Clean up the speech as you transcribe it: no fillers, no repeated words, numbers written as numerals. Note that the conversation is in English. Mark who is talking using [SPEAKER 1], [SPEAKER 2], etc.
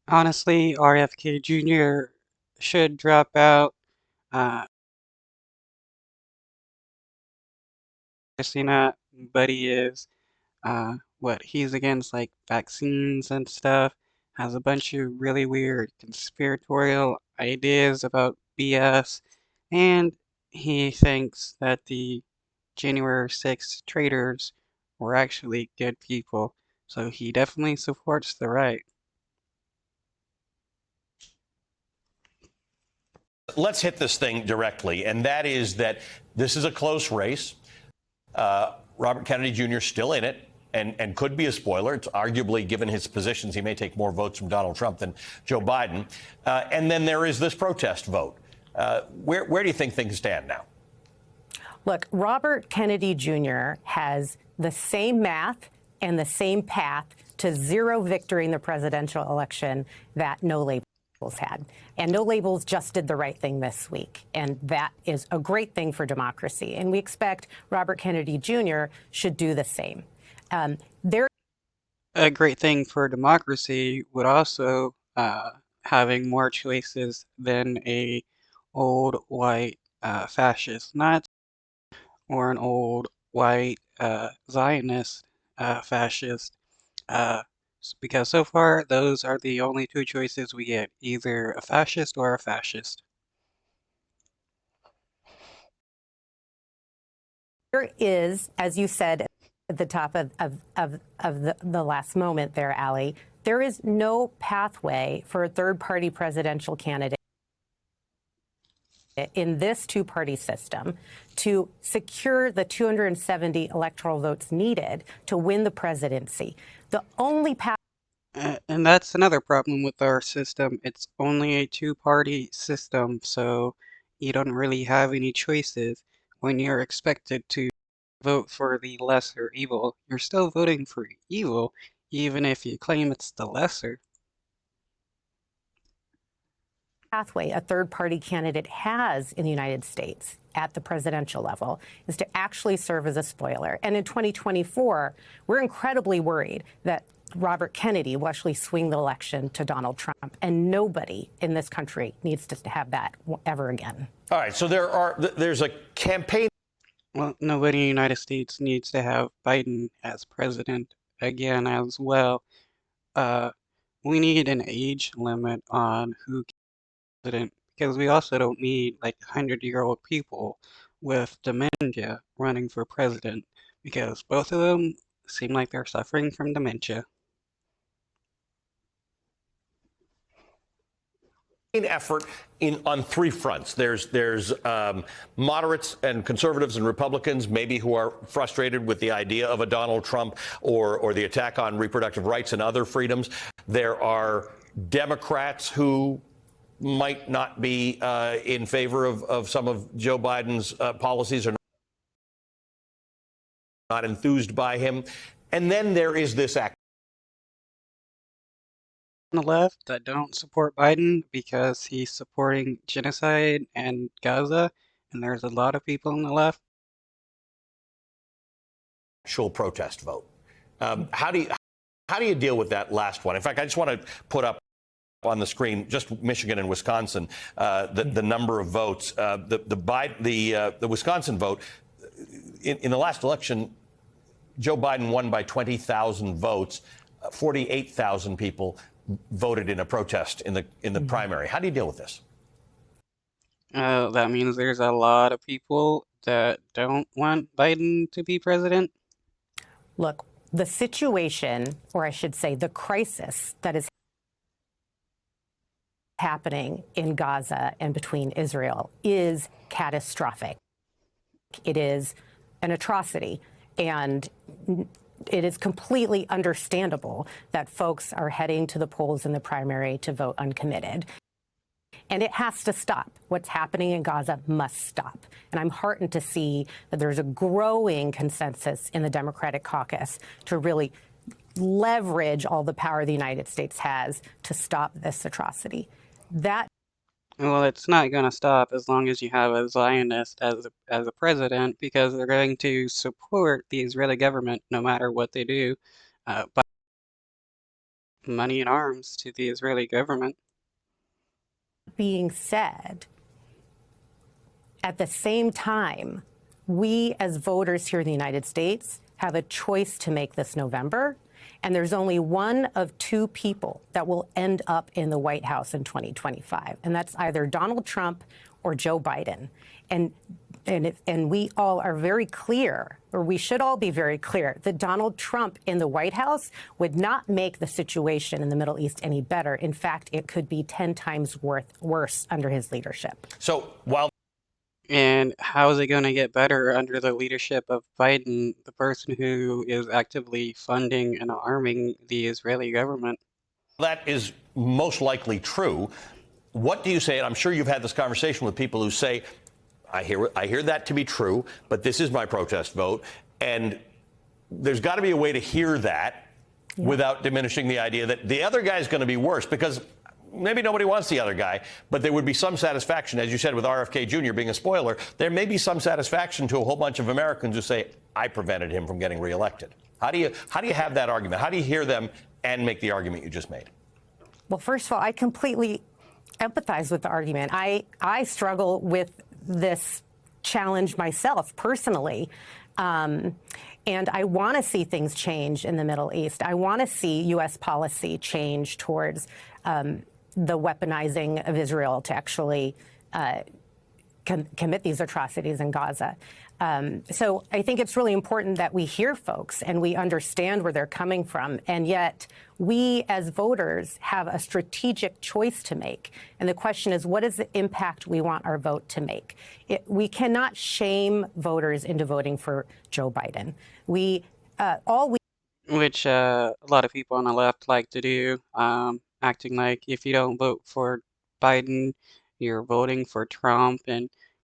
[SPEAKER 1] Honestly, RFK Jr. should drop out. Uh, Obviously not, but he is. He's against like vaccines and stuff, has a bunch of really weird conspiratorial ideas about BS, and he thinks that the January 6th traitors were actually good people, so he definitely supports the right.
[SPEAKER 2] Let's hit this thing directly, and that is that this is a close race. Robert Kennedy Jr. still in it and could be a spoiler. It's arguably, given his positions, he may take more votes from Donald Trump than Joe Biden. And then there is this protest vote. Where do you think things stand now?
[SPEAKER 3] Look, Robert Kennedy Jr. has the same math and the same path to zero victory in the presidential election that No Labels had. And No Labels just did the right thing this week. And that is a great thing for democracy. And we expect Robert Kennedy Jr. should do the same.
[SPEAKER 1] A great thing for democracy would also having more choices than a old white fascist Nazi or an old white Zionist fascist. Because so far those are the only two choices we get, either a fascist or a fascist.
[SPEAKER 3] There is, as you said at the top of the last moment there, Allie, there is no pathway for a third-party presidential candidate in this two-party system to secure the 270 electoral votes needed to win the presidency. The only path.
[SPEAKER 1] And that's another problem with our system. It's only a two-party system, so you don't really have any choices. When you're expected to vote for the lesser evil, you're still voting for evil, even if you claim it's the lesser.
[SPEAKER 3] Pathway a third-party candidate has in the United States at the presidential level is to actually serve as a spoiler. And in 2024, we're incredibly worried that Robert Kennedy will actually swing the election to Donald Trump, and nobody in this country needs to have that ever again.
[SPEAKER 2] All right, so there's a campaign.
[SPEAKER 1] Well, nobody in the United States needs to have Biden as president again as well. We need an age limit on who can be president, because we also don't need like 100-year-old people with dementia running for president, because both of them seem like they're suffering from dementia.
[SPEAKER 2] Effort on three fronts. There's moderates and conservatives and Republicans, maybe, who are frustrated with the idea of a Donald Trump or the attack on reproductive rights and other freedoms. There are Democrats who might not be in favor of some of Joe Biden's policies or not enthused by him. And then there is this act
[SPEAKER 1] On the left that don't support Biden because he's supporting genocide and Gaza, and there's a lot of people on the left.
[SPEAKER 2] actual protest vote. How do you deal with that last one? In fact, I just want to put up on the screen just Michigan and Wisconsin, the number of votes. The Wisconsin vote in the last election, Joe Biden won by 20,000 votes. 48,000 people voted in a protest in the primary. How do you deal with this?
[SPEAKER 1] That means there's a lot of people that don't want Biden to be president.
[SPEAKER 3] Look, the situation, or I should say the crisis that is happening in Gaza and between Israel is catastrophic. It is an atrocity, and it is completely understandable that folks are heading to the polls in the primary to vote uncommitted. And it has to stop. What's happening in Gaza must stop. And I'm heartened to see that there's a growing consensus in the Democratic caucus to really leverage all the power the United States has to stop this atrocity.
[SPEAKER 1] Well, it's not going to stop as long as you have a Zionist as a president, because they're going to support the Israeli government no matter what they do. But money and arms to the Israeli government.
[SPEAKER 3] Being said, at the same time, we as voters here in the United States have a choice to make this November. And there's only one of two people that will end up in the White House in 2025. And that's either Donald Trump or Joe Biden. And we all are very clear, or we should all be very clear, that Donald Trump in the White House would not make the situation in the Middle East any better. In fact, it could be 10 times worse under his leadership.
[SPEAKER 2] So while
[SPEAKER 1] And how is it going to get better under the leadership of Biden, the person who is actively funding and arming the Israeli government?
[SPEAKER 2] that is most likely true, what do you say? And I'm sure you've had this conversation with people who say, I hear that to be true, but this is my protest vote. And there's got to be a way to hear that without diminishing the idea that the other guy is going to be worse, because maybe nobody wants the other guy, but there would be some satisfaction, as you said, with RFK Jr. being a spoiler. There may be some satisfaction to a whole bunch of Americans who say, I prevented him from getting reelected. How do you have that argument? How do you hear them and make the argument you just made?
[SPEAKER 3] Well, first of all, I completely empathize with the argument. I struggle with this challenge myself personally. And I want to see things change in the Middle East. I want to see U.S. policy change towards the weaponizing of Israel to actually commit these atrocities in Gaza. So I think it's really important that we hear folks and we understand where they're coming from. And yet we as voters have a strategic choice to make. And the question is, what is the impact we want our vote to make? We cannot shame voters into voting for Joe Biden.
[SPEAKER 1] Which a lot of people on the left like to do, acting like if you don't vote for Biden, you're voting for Trump. And